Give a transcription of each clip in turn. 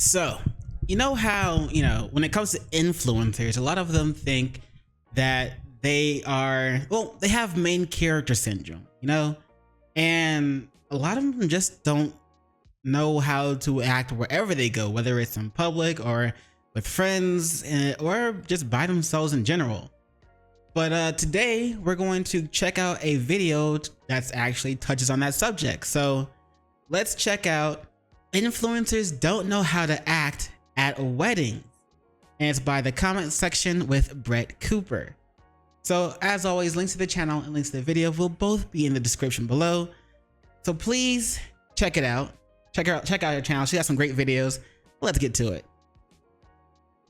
So, you know how, when it comes to influencers, a lot of them think that they have main character syndrome, and a lot of them just don't know how to act wherever they go, whether it's in public or with friends or just by themselves in general. But today we're going to check out a video that's actually touches on that subject. So let's check out Influencers Don't Know How to Act at Weddings. And it's by the comment section with Brett Cooper. So as always, links to the channel and links to the video will both be in the description below. So please check it out. Check out her channel. She has some great videos. Let's get to it.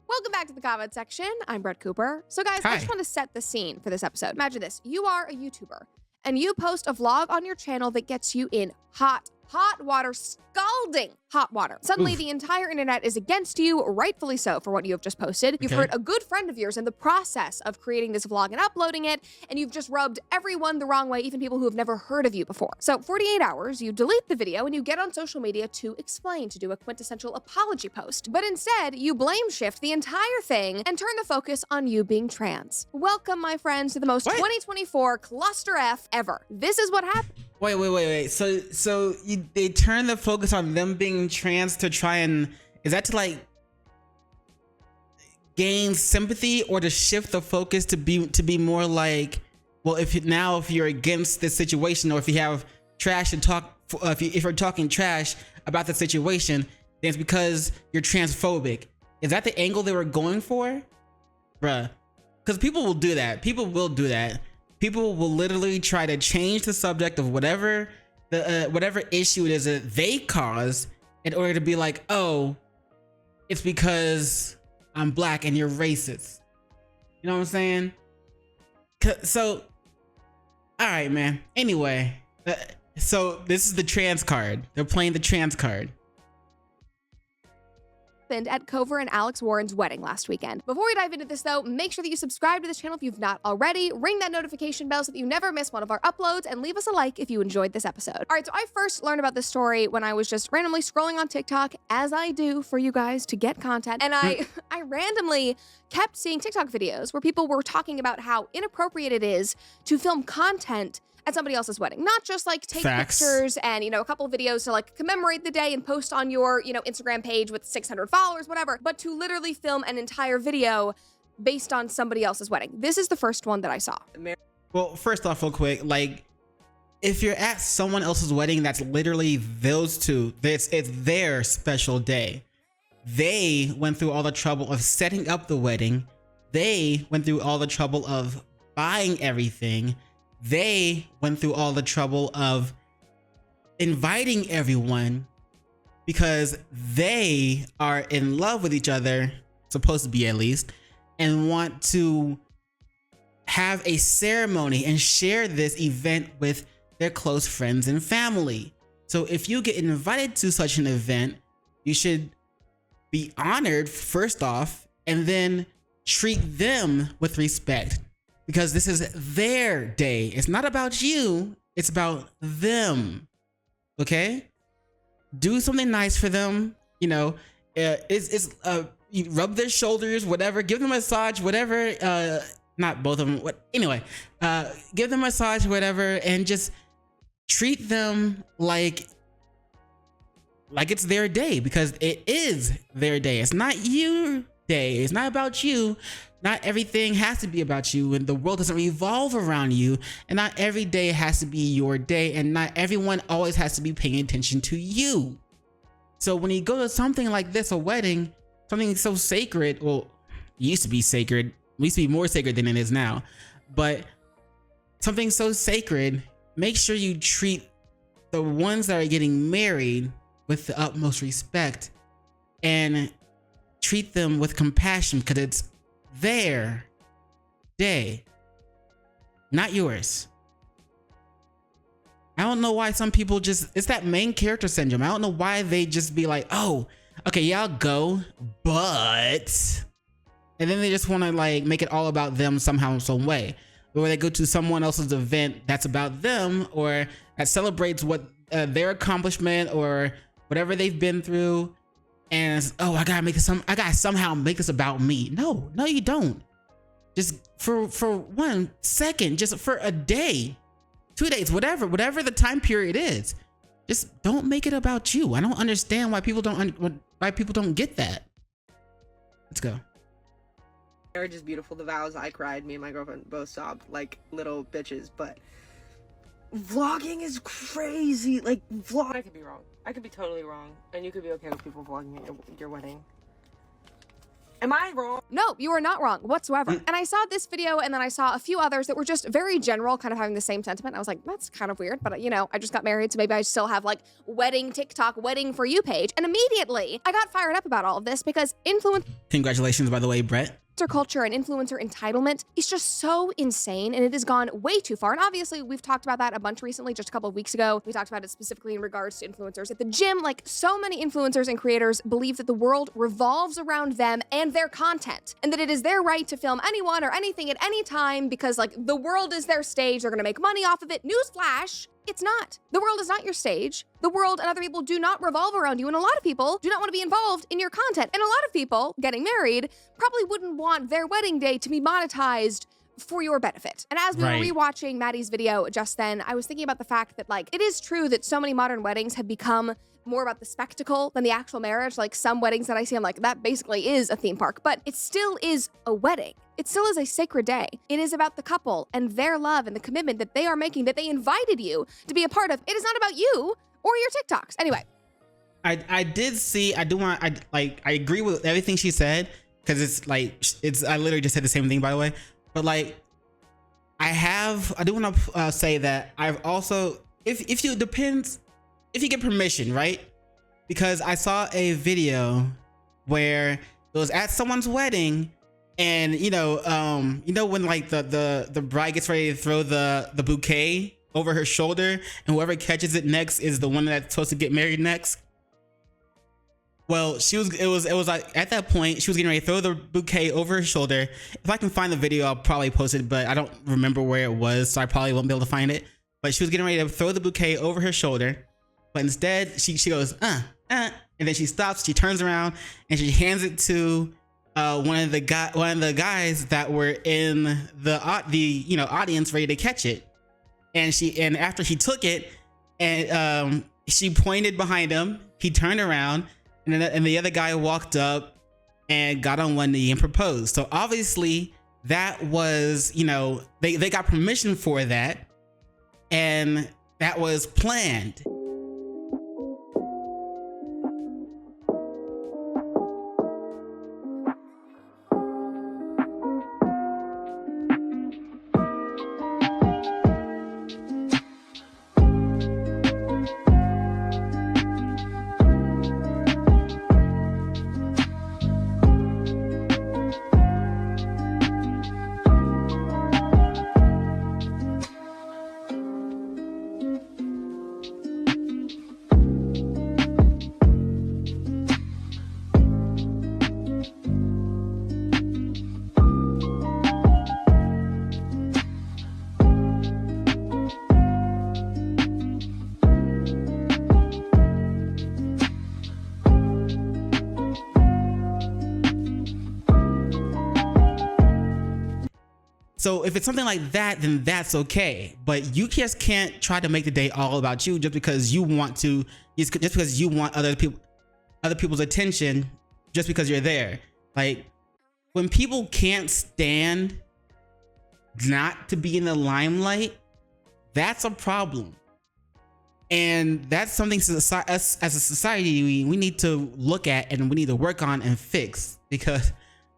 Welcome back to the comment section. I'm Brett Cooper. So guys, Hi. I just want to set the scene for this episode. Imagine this. You are a YouTuber and you post a vlog on your channel that gets you in hot water, scalding hot water. Suddenly, the entire internet is against you, rightfully so, for what you have just posted. You've hurt a good friend of yours in the process of creating this vlog and uploading it, and you've just rubbed everyone the wrong way, even people who have never heard of you before. So 48 hours, you delete the video and you get on social media to explain, to do a quintessential apology post. But instead, you blame shift the entire thing and turn the focus on you being trans. Welcome, my friends, to the most 2024 cluster F ever. This is what happened. Wait. So they turn the focus on them being trans to try and, is that to like gain sympathy, or to shift the focus to be more like, well, if you're against this situation, or if you have trash to talk, if you're talking trash about the situation, then it's because you're transphobic. Is that the angle they were going for, bruh? Because people will do that. People will literally try to change the subject of whatever issue it is that they cause in order to be like, oh, it's because I'm black and you're racist. You know what I'm saying? So, all right, man. Anyway, so this is the trans card. They're playing the trans card. At Cover and Alex Warren's wedding last weekend. Before we dive into this though, make sure that you subscribe to this channel if you've not already, ring that notification bell so that you never miss one of our uploads, and leave us a like if you enjoyed this episode. All right, so I first learned about this story when I was just randomly scrolling on TikTok, as I do for you guys to get content, and I randomly kept seeing TikTok videos where people were talking about how inappropriate it is to film content at somebody else's wedding. Not just like take pictures and, a couple videos to like commemorate the day and post on your, Instagram page with 600 followers, whatever, but to literally film an entire video based on somebody else's wedding. This is the first one that I saw. Well, first off, real quick, like, if you're at someone else's wedding, that's literally those two. It's their special day. They went through all the trouble of setting up the wedding. They went through all the trouble of buying everything. They went through all the trouble of inviting everyone because they are in love with each other, supposed to be at least, and want to have a ceremony and share this event with their close friends and family. So if you get invited to such an event, you should be honored first off, and then treat them with respect. Because this is their day. It's not about you. It's about them. Okay? Do something nice for them. You rub their shoulders, whatever. Give them a massage, whatever. Not both of them. Anyway, give them a massage, whatever, and just treat them like it's their day, because it is their day. It's not your day. It's not about you. Not everything has to be about you, and the world doesn't revolve around you, and not every day has to be your day, and not everyone always has to be paying attention to you. So when you go to something like this, a wedding, something so sacred, well, it used to be sacred, it used to be more sacred than it is now, but something so sacred, make sure you treat the ones that are getting married with the utmost respect and treat them with compassion, because it's their day, not yours. I don't know why some people it's that main character syndrome. I don't know why they just be like, oh, okay, yeah, I'll go, but, and then they just want to like make it all about them somehow, some way. Or they go to someone else's event that's about them, or that celebrates what their accomplishment or whatever they've been through, and oh, I gotta somehow make this about me. No, you don't. Just for 1 second, just for a day, 2 days, whatever the time period is, just don't make it about you. I don't understand why people don't get that. Let's go. Marriage is beautiful. The vows, I cried. Me and my girlfriend both sobbed like little bitches. But vlogging is crazy. Like I could be wrong. I could be totally wrong, and you could be okay with people vlogging at your wedding. Am I wrong? No, you are not wrong whatsoever. And I saw this video and then I saw a few others that were just very general, kind of having the same sentiment. I was like, that's kind of weird, but you know, I just got married, so maybe I still have like wedding TikTok, wedding for you page. And immediately I got fired up about all of this because Congratulations, by the way, Brett. culture and influencer entitlement is just so insane, and it has gone way too far. And obviously we've talked about that a bunch recently. Just a couple of weeks ago, we talked about it specifically in regards to influencers at the gym. Like, so many influencers and creators believe that the world revolves around them and their content, and that it is their right to film anyone or anything at any time because like the world is their stage, they're gonna make money off of it. Newsflash, it's not. The world is not your stage. The world and other people do not revolve around you, and a lot of people do not want to be involved in your content. And a lot of people getting married probably wouldn't want their wedding day to be monetized for your benefit. And as we were rewatching Maddie's video just then, I was thinking about the fact that like, it is true that so many modern weddings have become more about the spectacle than the actual marriage. Like some weddings that I see, I'm like, that basically is a theme park, but it still is a wedding. It still is a sacred day. It is about the couple and their love and the commitment that they are making, that they invited you to be a part of. It is not about you or your TikToks. Anyway. I agree with everything she said, because I literally just said the same thing, by the way. But like, I do want to say that I've also, if you get permission, right? Because I saw a video where it was at someone's wedding, and you know when like the bride gets ready to throw the bouquet over her shoulder, and whoever catches it next is the one that's supposed to get married next. Well, it was like at that point she was getting ready to throw the bouquet over her shoulder. If I can find the video, I'll probably post it, but I don't remember where it was, so I probably won't be able to find it. But she was getting ready to throw the bouquet over her shoulder, but instead she goes and then she stops, she turns around, and she hands it to one of the guys that were in the audience ready to catch it. And after he took it, and she pointed behind him, he turned around, and the other guy walked up and got on one knee and proposed. So obviously that was, they got permission for that, and that was planned. So if it's something like that, then that's okay. But you just can't try to make the day all about you just because you want to, just because you want other people's attention, just because you're there. Like, when people can't stand not to be in the limelight, that's a problem. And that's something us as a society we need to look at, and we need to work on and fix, because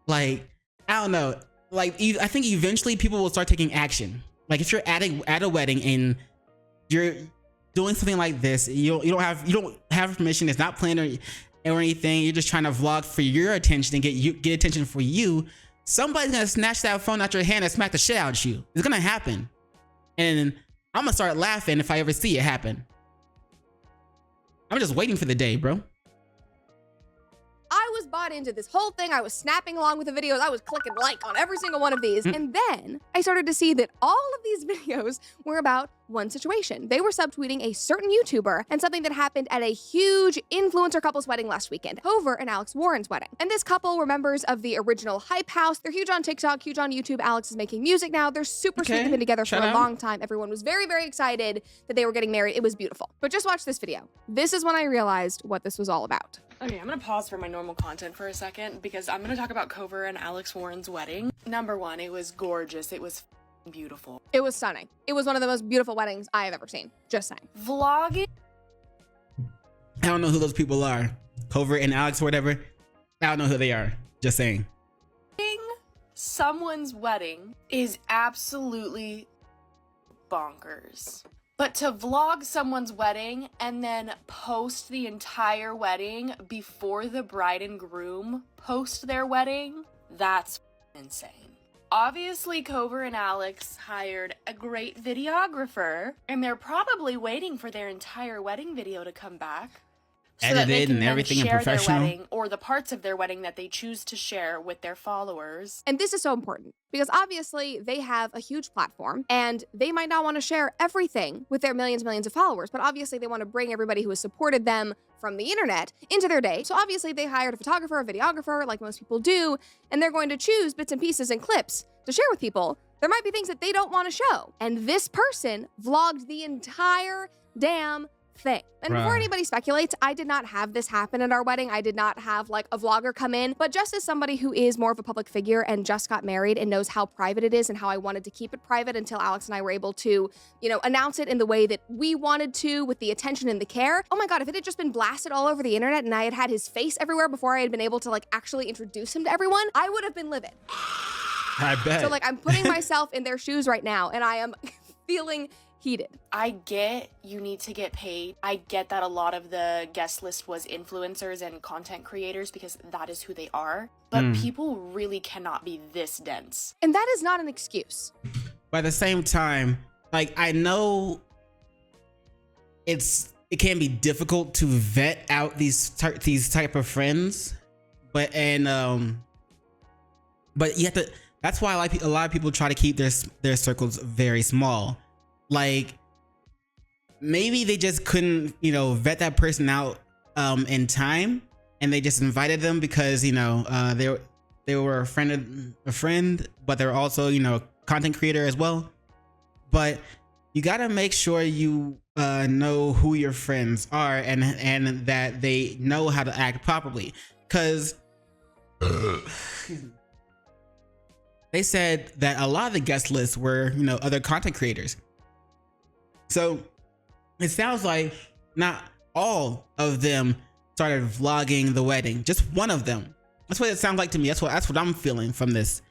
like, I don't know, like, I think eventually people will start taking action. Like, if you're at a wedding and you're doing something like this, you don't have permission, it's not planned or anything, you're just trying to vlog for your attention and get attention for you, somebody's gonna snatch that phone out your hand and smack the shit out of you. It's gonna happen, and I'm gonna start laughing if I ever see it happen. I'm just waiting for the day, bro. I was bought into this whole thing. I was snapping along with the videos. I was clicking like on every single one of these. And then I started to see that all of these videos were about one situation. They were subtweeting a certain YouTuber and something that happened at a huge influencer couple's wedding last weekend, Cover and Alex Warren's wedding. And this couple were members of the original Hype House. They're huge on TikTok, huge on YouTube. Alex is making music now. They're super sweet. They've been together for a long time. Everyone was very, very excited that they were getting married. It was beautiful. But just watch this video. This is when I realized what this was all about. Okay, I'm gonna pause for my normal content for a second because I'm gonna talk about Cover and Alex Warren's wedding. Number one, it was gorgeous. It was beautiful. It was stunning. It was one of the most beautiful weddings I have ever seen. Just saying. Vlogging. I don't know who those people are. Cover and Alex or whatever. I don't know who they are. Just saying. Someone's wedding is absolutely bonkers. But to vlog someone's wedding and then post the entire wedding before the bride and groom post their wedding, that's insane. Obviously, Cover and Alex hired a great videographer, and they're probably waiting for their entire wedding video to come back. So that they Edited can and then everything and share their professional. wedding or the parts of their wedding that they choose to share with their followers. And this is so important because obviously they have a huge platform and they might not want to share everything with their millions and millions of followers, but obviously they want to bring everybody who has supported them from the internet into their day. So obviously they hired a photographer, a videographer, like most people do, and they're going to choose bits and pieces and clips to share with people. There might be things that they don't want to show. And this person vlogged the entire damn thing. And before anybody speculates, I did not have this happen at our wedding. I did not have like a vlogger come in, but just as somebody who is more of a public figure and just got married and knows how private it is and how I wanted to keep it private until Alex and I were able to, you know, announce it in the way that we wanted to with the attention and the care. Oh my God, if it had just been blasted all over the internet and I had had his face everywhere before I had been able to like actually introduce him to everyone, I would have been livid. I bet. So like I'm putting myself in their shoes right now and I am feeling heated. I get you need to get paid. I get that a lot of the guest list was influencers and content creators because that is who they are. But people really cannot be this dense. And that is not an excuse. But at the same time, like I know it can be difficult to vet out these type of friends, but you have to. That's why a lot of people try to keep their circles very small. Like maybe they just couldn't, you know, vet that person out in time, and they just invited them because, you know, they were a friend, but they're also, you know, content creator as well. But you gotta make sure you know who your friends are and that they know how to act properly, because they said that a lot of the guest lists were, you know, other content creators. So it sounds like not all of them started vlogging the wedding, just one of them. That's what it sounds like to me. That's what I'm feeling from this.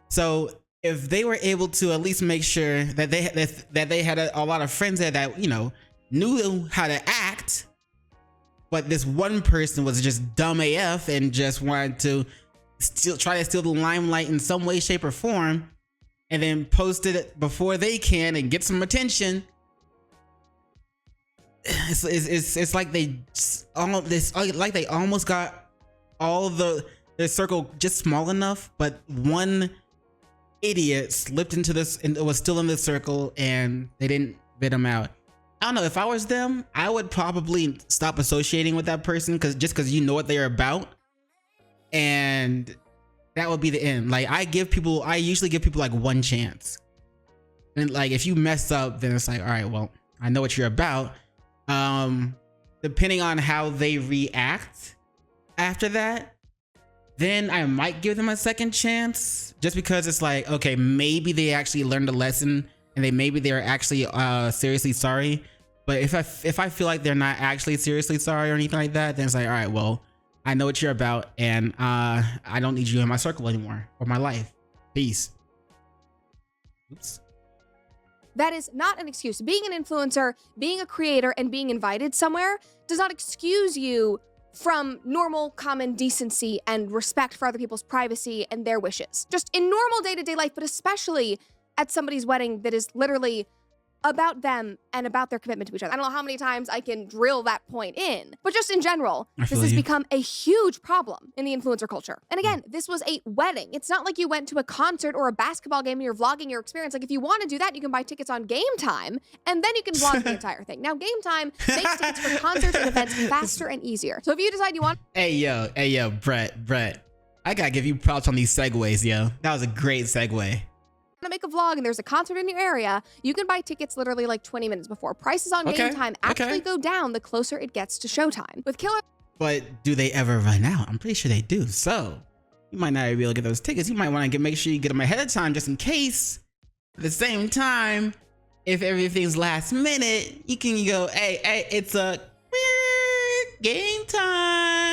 So if they were able to at least make sure that they had a lot of friends there that, you know, knew how to act, but this one person was just dumb AF and just wanted to try to steal the limelight in some way, shape, or form, and then post it before they can and get some attention. It's like they almost got all their circle just small enough, but one idiot slipped into this and was still in the circle and they didn't vet him out. I don't know, if I was them, I would probably stop associating with that person because you know what they're about, and that would be the end. Like I usually give people like one chance, and like if you mess up, then it's like, all right, well, I know what you're about. Depending on how they react after that, then I might give them a second chance, just because it's like, okay, maybe they actually learned a lesson and maybe they're actually seriously sorry. But if I feel like they're not actually seriously sorry or anything like that, then it's like, all right, well, I know what you're about, and I don't need you in my circle anymore or my life. Peace. Oops. That is not an excuse. Being an influencer, being a creator, and being invited somewhere does not excuse you from normal common decency and respect for other people's privacy and their wishes. Just in normal day-to-day life, but especially at somebody's wedding that is literally about them and about their commitment to each other. I don't know how many times I can drill that point in, but just in general, this has become a huge problem in the influencer culture. And again, this was a wedding. It's not like you went to a concert or a basketball game and you're vlogging your experience. Like if you want to do that, you can buy tickets on Game Time and then you can vlog the entire thing. Now, Game Time makes tickets for concerts and events faster and easier. So if you decide you want— Hey yo, Brett. I gotta give you props on these segues, yo. That was a great segue. to make a vlog and there's a concert in your area, you can buy tickets literally like 20 minutes before. Prices on Game Time actually go down the closer it gets to showtime. With killer— But do they ever run out? I'm pretty sure they do. So you might not be able to get those tickets. You might want to make sure you get them ahead of time just in case. At the same time, if everything's last minute, you can go, hey, it's a Game Time.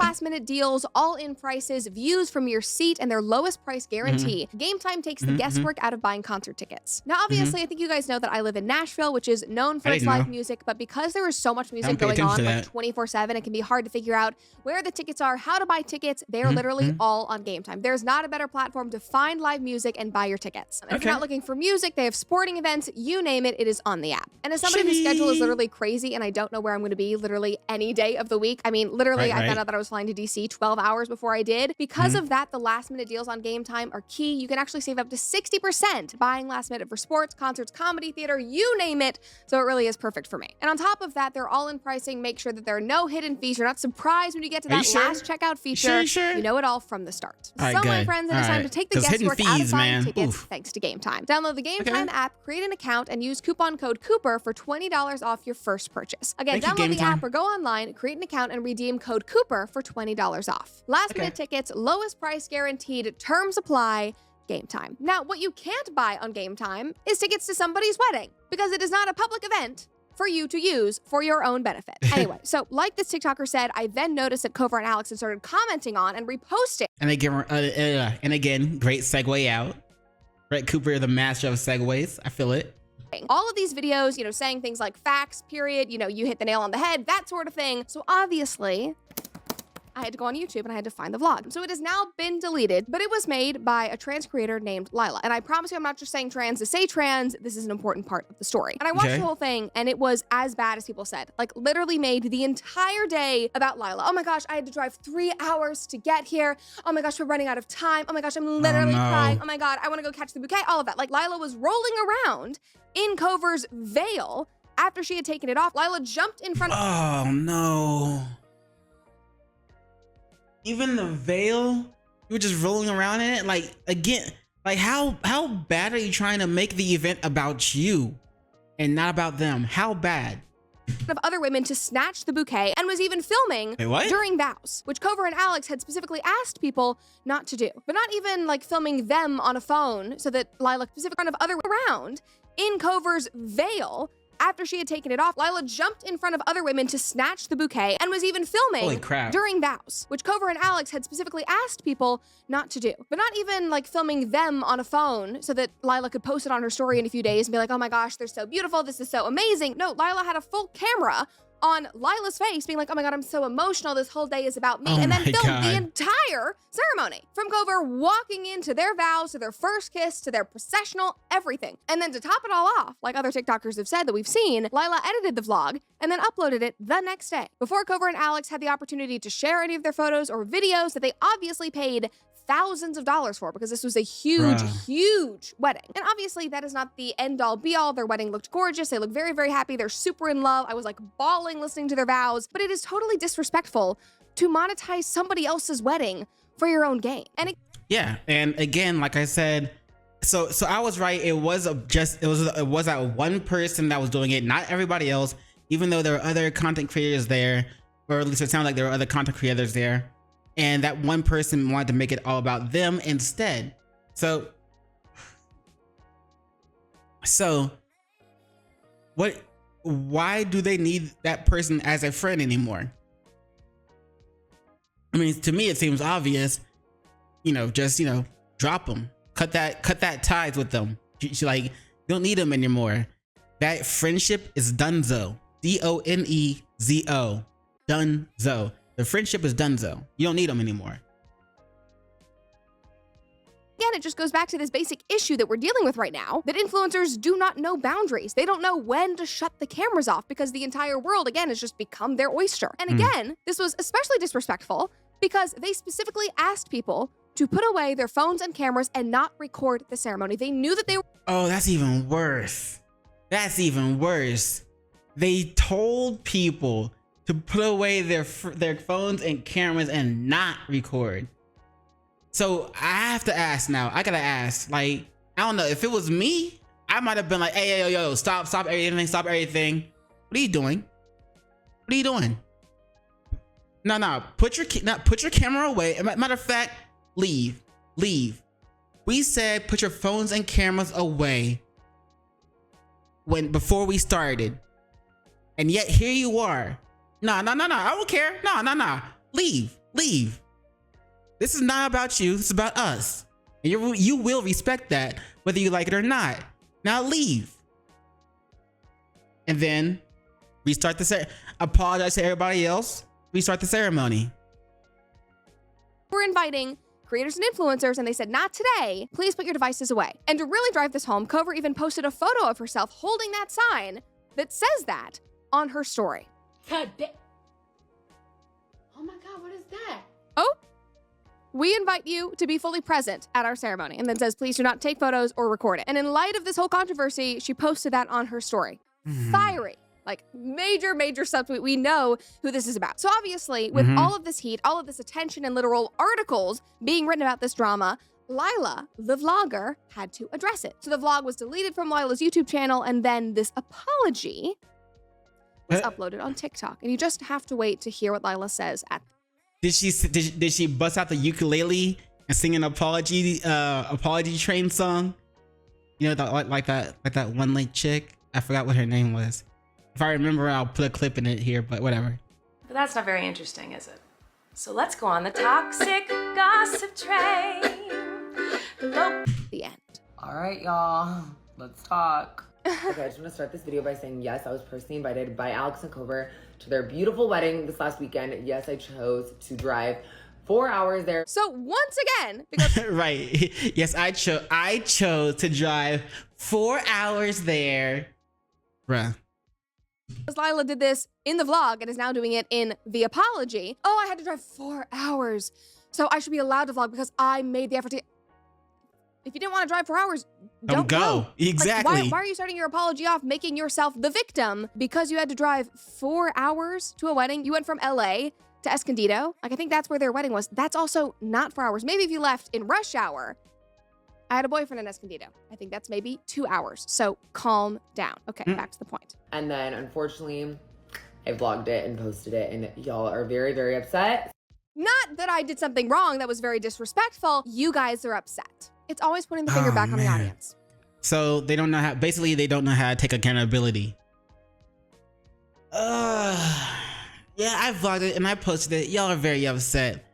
last minute deals, all-in prices, views from your seat, and their lowest price guarantee. Game Time takes the guesswork out of buying concert tickets. Now, obviously, I think you guys know that I live in Nashville, which is known for its live music, but because there is so much music going on like 24/7, it can be hard to figure out where the tickets are, how to buy tickets. They're literally all on Game Time. There's not a better platform to find live music and buy your tickets. If you're not looking for music, they have sporting events, you name it, it is on the app. And as somebody whose schedule is literally crazy and I don't know where I'm going to be literally any day of the week, I mean, literally, I found out that I was flying to DC 12 hours before I did. Because of that, the last minute deals on Game Time are key. You can actually save up to 60% buying last minute for sports, concerts, comedy, theater, you name it. So it really is perfect for me. And on top of that, they're all in pricing. Make sure that there are no hidden fees. You're not surprised when you get to that last checkout feature. You know it all from the start. So my friends, it is time to take the guesswork out of buying tickets thanks to Game Time. Download the Game Time app, create an account, and use coupon code Cooper for $20 off your first purchase. Again, download the app or go online, create an account, and redeem code Cooper for $20 off. Last minute tickets, lowest price guaranteed, terms apply. Game Time. Now, what you can't buy on Game Time is tickets to somebody's wedding because it is not a public event for you to use for your own benefit. Anyway, so like this TikToker said, I then noticed that Cover and Alex had started commenting on and reposting. And again, great segue out. Brett Cooper, the master of segues. I feel it. All of these videos, you know, saying things like facts, period, you know, you hit the nail on the head, that sort of thing. So obviously, I had to go on YouTube and I had to find the vlog. So it has now been deleted, but it was made by a trans creator named Lila. And I promise you, I'm not just saying trans to say trans. This is an important part of the story. And I watched the whole thing and it was as bad as people said. Like literally made the entire day about Lila. Oh my gosh, I had to drive 3 hours to get here. Oh my gosh, we're running out of time. Oh my gosh, I'm literally crying. Oh my God, I want to go catch the bouquet. All of that. Like Lila was rolling around in Cover's veil after she had taken it off. Lila jumped in front of— Oh no. Even the veil, you were just rolling around in it. Like again, like how bad are you trying to make the event about you and not about them? How bad? Of other women to snatch the bouquet and was even filming during vows, which Cover and Alex had specifically asked people not to do. But not even like filming them on a phone so that Lila specifically of other around in Cover's veil. After she had taken it off, Lila jumped in front of other women to snatch the bouquet and was even filming during vows, which Cover and Alex had specifically asked people not to do. But not even like filming them on a phone so that Lila could post it on her story in a few days and be like, oh my gosh, they're so beautiful. This is so amazing. No, Lila had a full camera on Lila's face being like, oh my God, I'm so emotional. This whole day is about me. And then filmed the entire ceremony from Cover walking into their vows, to their first kiss, to their processional, everything. And then to top it all off, like other TikTokers have said that we've seen, Lila edited the vlog and then uploaded it the next day. Before Cover and Alex had the opportunity to share any of their photos or videos that they obviously paid thousands of dollars for, because this was a huge, huge wedding. And obviously that is not the end all be all. Their wedding looked gorgeous. They look very, very happy. They're super in love. I was like bawling listening to their vows, but it is totally disrespectful to monetize somebody else's wedding for your own gain. And and again, like I said, so I was right. It was that one person that was doing it, not everybody else, even though there were other content creators there, or at least it sounded like there were other content creators there. And that one person wanted to make it all about them instead. So why do they need that person as a friend anymore? I mean, to me, it seems obvious, just, drop them, cut that ties with them. Like, you don't need them anymore. That friendship is donezo. DONEZO. Donezo. The friendship is donezo. You don't need them anymore. again, it just goes back to this basic issue that we're dealing with right now, that influencers do not know boundaries. They don't know when to shut the cameras off because the entire world, again, has just become their oyster. And again, this was especially disrespectful because they specifically asked people to put away their phones and cameras and not record the ceremony. They knew that they were— Oh, that's even worse. That's even worse. They told people to put away their phones and cameras and not record. So I have to ask now. I gotta ask. Like, I don't know. If it was me, I might have been like, "Hey, yo, stop everything, stop everything. What are you doing? What are you doing? No, put your camera away. Matter of fact, leave. We said put your phones and cameras away before we started, and yet here you are. No, I don't care. No, leave. This is not about you. This is about us, and you will respect that whether you like it or not. Now leave, and then restart the ceremony. Apologize to everybody else. Restart the ceremony. We're inviting creators and influencers, and they said, not today. Please put your devices away. And to really drive this home, Cover even posted a photo of herself holding that sign that says that on her story. Oh my God, what is that? Oh, we invite you to be fully present at our ceremony, and then says, please do not take photos or record it. And in light of this whole controversy, she posted that on her story. Fiery. Like major subtweet. We know who this is about. So obviously, with all of this heat, all of this attention and literal articles being written about this drama, Lila, the vlogger, had to address it. So the vlog was deleted from Lila's YouTube channel, and then this apology was uploaded on TikTok. And you just have to wait to hear what Lila says at— Did she bust out the ukulele and sing an apology train song? You know, like that one late chick. I forgot what her name was. If I remember, I'll put a clip in it here, but whatever. But that's not very interesting, is it? So let's go on the toxic gossip train. the end. All right, y'all, let's talk. Okay, I just want to start this video by saying, yes, I was personally invited by Alex and Cover to their beautiful wedding this last weekend. Yes, I chose to drive 4 hours there. So once again, because right. Yes, I chose to drive 4 hours there. Bruh. Lila did this in the vlog and is now doing it in the apology. Oh, I had to drive 4 hours, so I should be allowed to vlog because I made the effort to— If you didn't want to drive 4 hours, don't go. Exactly. Like, why are you starting your apology off making yourself the victim because you had to drive 4 hours to a wedding? You went from LA to Escondido. Like, I think that's where their wedding was. That's also not 4 hours. Maybe if you left in rush hour. I had a boyfriend in Escondido. I think that's maybe 2 hours. So calm down. Okay, back to the point. And then, unfortunately, I vlogged it and posted it, and y'all are very, very upset. Not that I did something wrong that was very disrespectful. You guys are upset. It's always putting the finger back on the audience. So they don't know how, basically they don't know how to take accountability. Yeah, I vlogged it and I posted it. Y'all are very upset.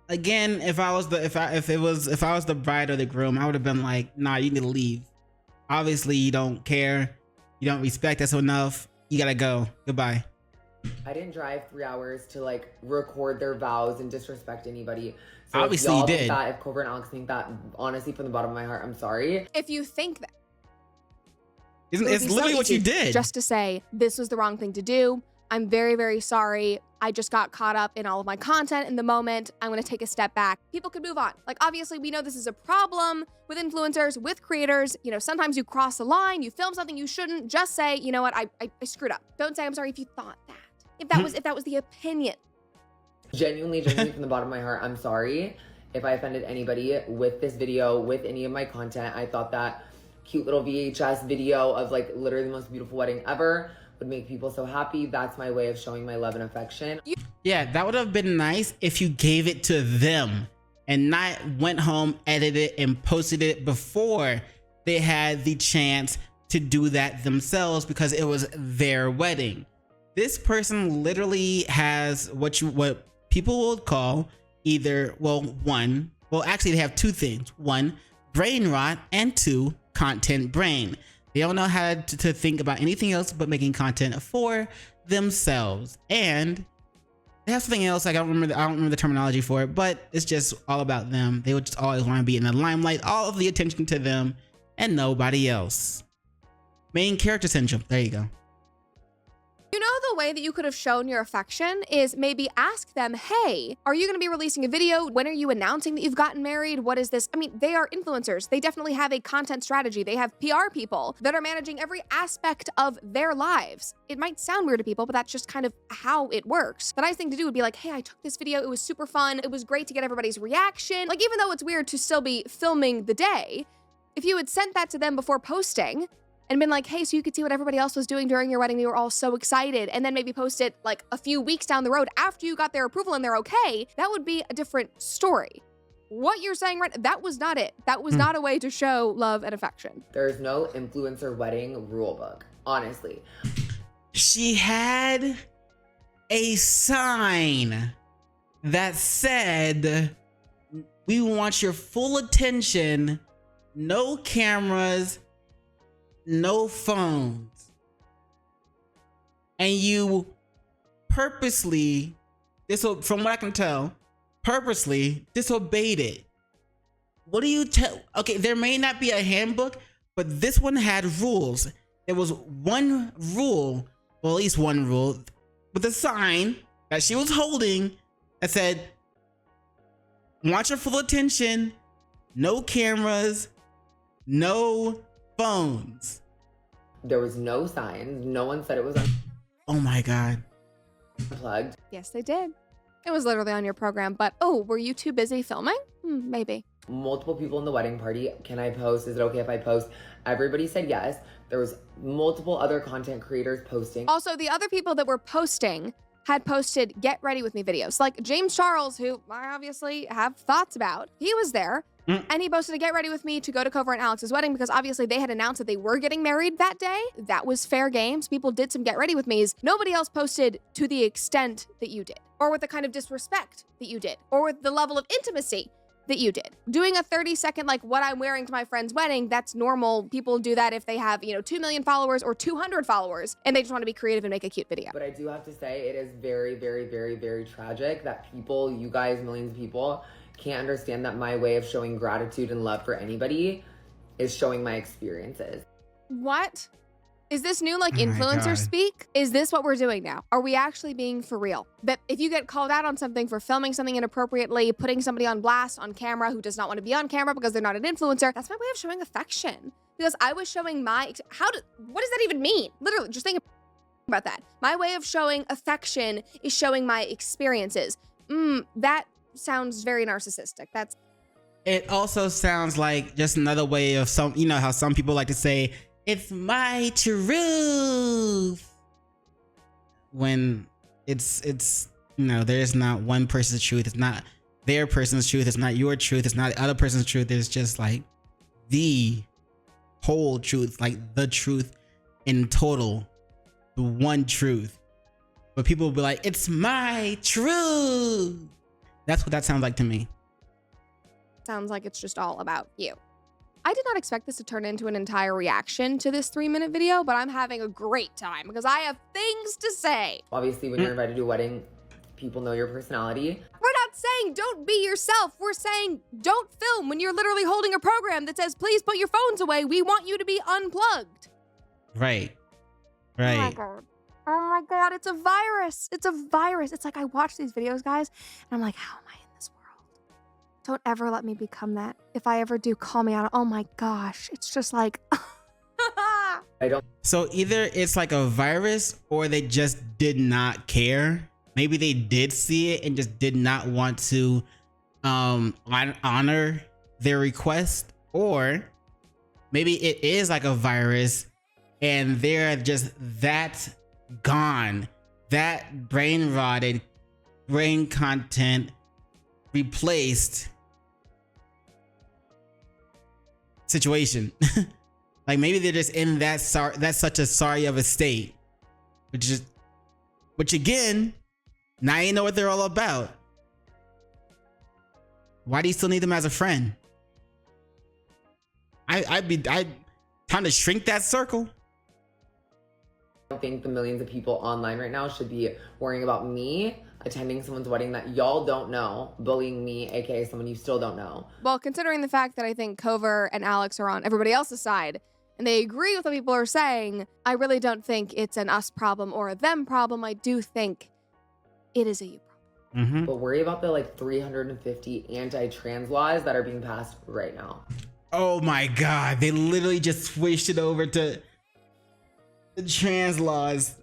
Again, if I was the bride or the groom, I would have been like, nah, you need to leave. Obviously you don't care. You don't respect us enough. You gotta go. Goodbye. I didn't drive 3 hours to like record their vows and disrespect anybody. So obviously if you did. If Cover and Alex think that, honestly, from the bottom of my heart, I'm sorry. If you think that, it's literally what you did. Just to say, this was the wrong thing to do. I'm very, very sorry. I just got caught up in all of my content in the moment. I'm going to take a step back. People could move on. Like, obviously, we know this is a problem with influencers, with creators. You know, sometimes you cross the line, you film something you shouldn't. Just say, you know what, I screwed up. Don't say I'm sorry if you thought that. If that was the opinion. Genuinely from the bottom of my heart, I'm sorry if I offended anybody with this video, with any of my content. I thought that cute little VHS video of like literally the most beautiful wedding ever would make people so happy. That's my way of showing my love and affection. Yeah, that would have been nice if you gave it to them and not went home, edited it, and posted it before they had the chance to do that themselves because it was their wedding. This person literally has what people would call either, actually they have two things. One, brain rot, and two, content brain. They don't know how to think about anything else but making content for themselves. And They have something else. Like I don't remember the terminology for it, but it's just all about them. They would just always want to be in the limelight, all of the attention to them and nobody else. Main character syndrome. There you go. You know, the way that you could have shown your affection is maybe ask them, hey, are you going to be releasing a video? When are you announcing that you've gotten married? What is this? I mean, they are influencers. They definitely have a content strategy. They have PR people that are managing every aspect of their lives. It might sound weird to people, but that's just kind of how it works. The nice thing to do would be like, hey, I took this video. It was super fun. It was great to get everybody's reaction. Like, even though it's weird to still be filming the day, if you had sent that to them before posting, and been like, hey, so you could see what everybody else was doing during your wedding. We were all so excited. And then maybe post it like a few weeks down the road after you got their approval and they're okay. That would be a different story. What you're saying right, that was not it. That was not a way to show love and affection. There's no influencer wedding rule book, honestly. She had a sign that said, we want your full attention, no cameras, no phones. And you purposely, from what I can tell, purposely disobeyed it. What do you tell? Okay, there may not be a handbook, but this one had rules. There was one rule, well, at least one rule, with a sign that she was holding that said, want your full attention, no cameras, no phones. There was no signs. No one said it was Oh my God. unplugged. Yes, they did. It was literally on your program, but oh, were you too busy filming? Maybe. Multiple people in the wedding party. Can I post? Is it okay if I post? Everybody said yes. There was multiple other content creators posting. Also, the other people that were posting had posted get ready with me videos. Like James Charles, who I obviously have thoughts about, he was there. And he posted a get ready with me to go to Cover and Alex's wedding because obviously they had announced that they were getting married that day. That was fair games. People did some get ready with me's. Nobody else posted to the extent that you did, or with the kind of disrespect that you did, or with the level of intimacy that you did. Doing a 30-second, like what I'm wearing to my friend's wedding, that's normal. People do that if they have, 2 million followers or 200 followers and they just want to be creative and make a cute video. But I do have to say it is very, very, very, very tragic that people, you guys, millions of people, can't understand that my way of showing gratitude and love for anybody is showing my experiences. What? Is this new like Oh my influencer God. speak? Is this what we're doing now? Are we actually being for real? That if you get called out on something for filming something inappropriately, putting somebody on blast on camera who does not want to be on camera because they're not an influencer, that's my way of showing affection. Because I was showing what does that even mean? Literally, just think about that. My way of showing affection is showing my experiences. That sounds very narcissistic. It also sounds like just another way of how some people like to say, it's my truth. When it's there's not one person's truth. It's not their person's truth. It's not your truth. It's not the other person's truth. It's just like the whole truth, like the truth in total, the one truth. But people will be like, it's my truth. That's what that sounds like to me. Sounds like it's just all about you. I did not expect this to turn into an entire reaction to this 3-minute video, but I'm having a great time because I have things to say. Obviously, when you're invited to a wedding, people know your personality. We're not saying don't be yourself. We're saying don't film when you're literally holding a program that says, please put your phones away. We want you to be unplugged. Right. Oh my God. Oh my God. It's a virus. It's a virus. It's like I watch these videos, guys, and I'm like, how am I in this world? Don't ever let me become that. If I ever do, call me out. Oh my gosh. It's just like... So either it's like a virus or they just did not care. Maybe they did see it and just did not want to honor their request, or maybe it is like a virus and they're just that gone, that brain rotted, brain content replaced situation. Like maybe they're just in that's such a sorry of a state, which again, now you know what they're all about. Why do you still need them as a friend? I'd time to shrink that circle. I think the millions of people online right now should be worrying about me attending someone's wedding that y'all don't know, bullying me, aka someone you still don't know. Well, considering the fact that I think Cover and Alex are on everybody else's side, and they agree with what people are saying, I really don't think it's an us problem or a them problem. I do think it is a you problem. But worry about the like 350 anti-trans laws that are being passed right now. Oh my God, they literally just switched it over to the trans laws.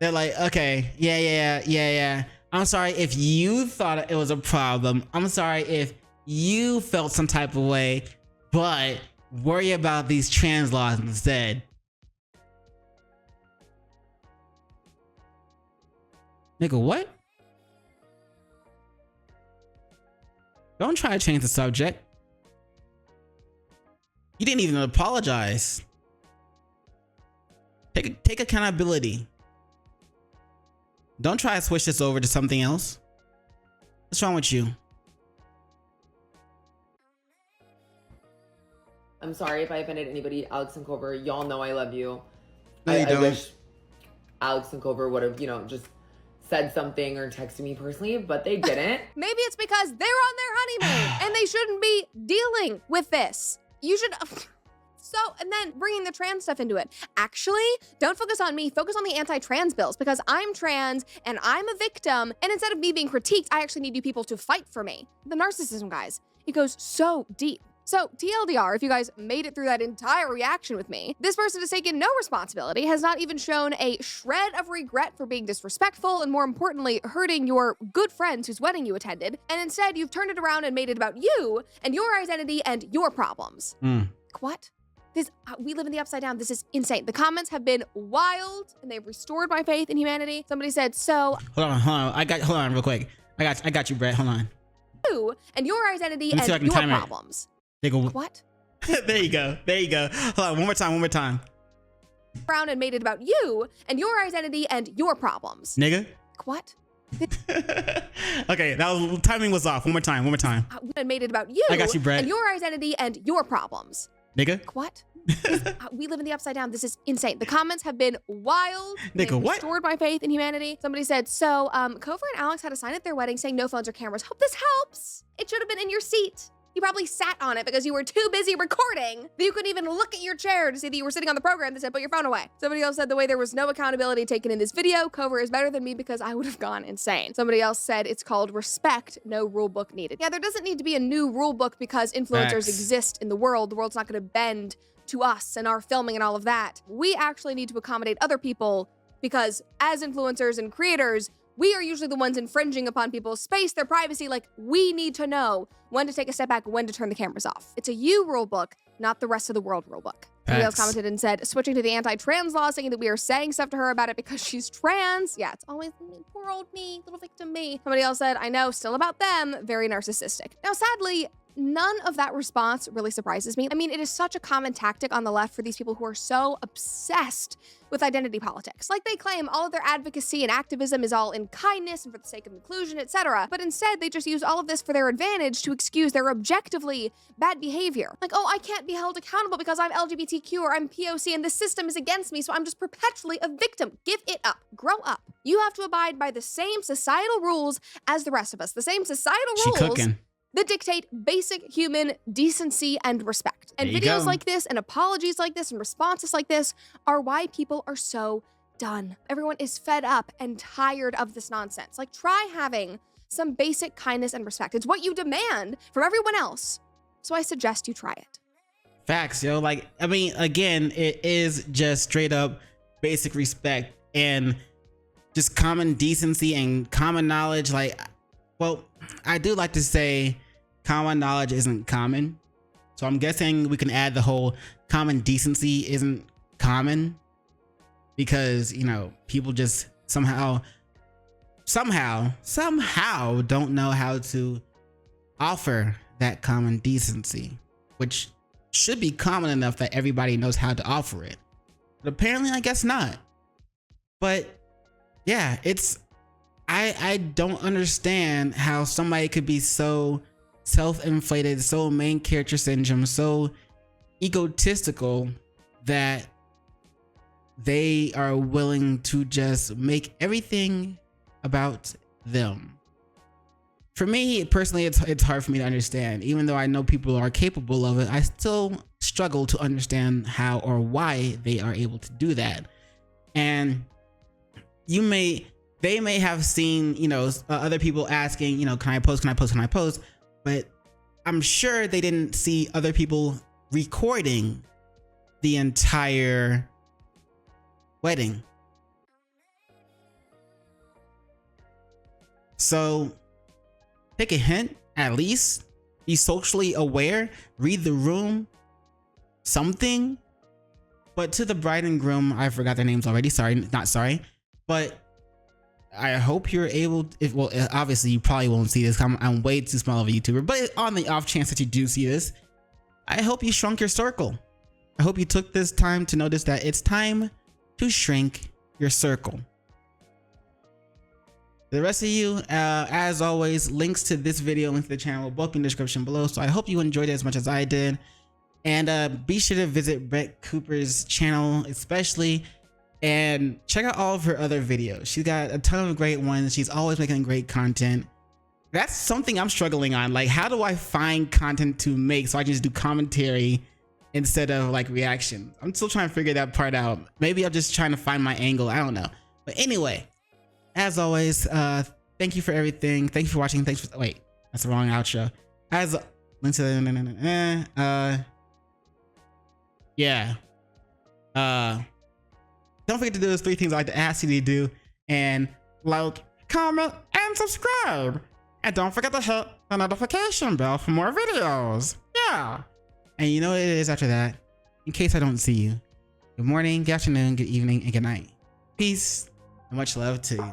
They're like, okay, yeah. I'm sorry if you thought it was a problem. I'm sorry if you felt some type of way, but worry about these trans laws instead. Nigga, what? Don't try to change the subject. You didn't even apologize. Take accountability. Don't try to switch this over to something else. What's wrong with you? I'm sorry if I offended anybody. Alex and Cover, y'all know I love you. No, you I don't. wish Alex and Cover would have, just said something or texted me personally, but they didn't. Maybe it's because they're on their honeymoon and they shouldn't be dealing with this. You should... and then bringing the trans stuff into it. Actually, don't focus on me, focus on the anti-trans bills, because I'm trans and I'm a victim, and instead of me being critiqued, I actually need you people to fight for me. The narcissism, guys, it goes so deep. So TLDR, if you guys made it through that entire reaction with me, this person has taken no responsibility, has not even shown a shred of regret for being disrespectful and, more importantly, hurting your good friends whose wedding you attended, and instead you've turned it around and made it about you and your identity and your problems. What? We live in the upside down. This is insane. The comments have been wild and they've restored my faith in humanity. Somebody said, so... Hold on. Hold on real quick. I got you, Brett. Hold on. You and your identity Let me see and if I can your time it. problems. Nigga, What? there you go. Hold on, one more time. Around and made it about you and your identity and your problems. Nigga. What? Okay, timing was off. One more time. And made it about you. I got you, Brett. And your identity and your problems. Nigga. What? We live in the upside down. This is insane. The comments have been wild. Nigga, They've what? restored my faith in humanity. Somebody said, so Cover and Alex had a sign at their wedding saying no phones or cameras. Hope this helps. It should have been in your seat. You probably sat on it because you were too busy recording that you couldn't even look at your chair to see that you were sitting on the program that said put your phone away. Somebody else said the way there was no accountability taken in this video, Cover is better than me because I would have gone insane. Somebody else said it's called respect, no rule book needed. Yeah, there doesn't need to be a new rule book because influencers Facts. exist in the world. The world's not going to bend to us and our filming and all of that. We actually need to accommodate other people because as influencers and creators, we are usually the ones infringing upon people's space, their privacy. Like, we need to know when to take a step back, when to turn the cameras off. It's a you rule book, not the rest of the world rule book. Somebody else commented and said, switching to the anti-trans law, saying that we are saying stuff to her about it because she's trans. Yeah, it's always me, poor old me, little victim me. Somebody else said, I know, still about them, very narcissistic. Now, sadly, none of that response really surprises me. I mean, it is such a common tactic on the left for these people who are so obsessed with identity politics. Like, they claim all of their advocacy and activism is all in kindness and for the sake of inclusion, etc. But instead, they just use all of this for their advantage to excuse their objectively bad behavior. Like, oh, I can't be held accountable because I'm LGBTQ or I'm POC and the system is against me, so I'm just perpetually a victim. Give it up. Grow up. You have to abide by the same societal rules as the rest of us. The same societal rules that dictate basic human decency and respect. And videos like this and apologies like this and responses like this are why people are so done. Everyone is fed up and tired of this nonsense. Like, try having some basic kindness and respect. It's what you demand from everyone else. So I suggest you try it. Facts, yo. Like, I mean, again, it is just straight up basic respect and just common decency and common knowledge. Like, well, I do like to say common knowledge isn't common. So I'm guessing we can add the whole common decency isn't common because, you know, people just somehow don't know how to offer that common decency, which should be common enough that everybody knows how to offer it. But apparently, I guess not. But yeah, I don't understand how somebody could be so self-inflated, so main character syndrome, so egotistical that they are willing to just make everything about them. For me personally, it's hard for me to understand. Even though I know people are capable of it, I still struggle to understand how or why they are able to do that. And they may have seen, you know, other people asking, you know, can I post? But I'm sure they didn't see other people recording the entire wedding. So take a hint, at least be socially aware, read the room, something. But to the bride and groom, I forgot their names already. But I hope you're able to, well, obviously you probably won't see this. I'm way too small of a YouTuber, but on the off chance that you do see this, I hope you shrunk your circle. I hope you took this time to notice that it's time to shrink your circle. The rest of you, as always, links to this video, links to the channel will both be in the description below. So I hope you enjoyed it as much as I did. And be sure to visit Brett Cooper's channel, especially, and check out all of her other videos. She's got a ton of great ones. She's always making great content. That's something I'm struggling on. Like, how do I find content to make so I can just do commentary instead of like reaction? I'm still trying to figure that part out. Maybe I'm just trying to find my angle. I don't know. But anyway, as always, thank you for everything. Thank you for watching. Thanks for, wait, that's the wrong outro. As link to the, yeah. Don't forget to do those 3 things I like to ask you to do, and like, comment, and subscribe. And don't forget to hit the notification bell for more videos. Yeah. And you know what it is after that, in case I don't see you. Good morning, good afternoon, good evening, and good night. Peace and much love to you.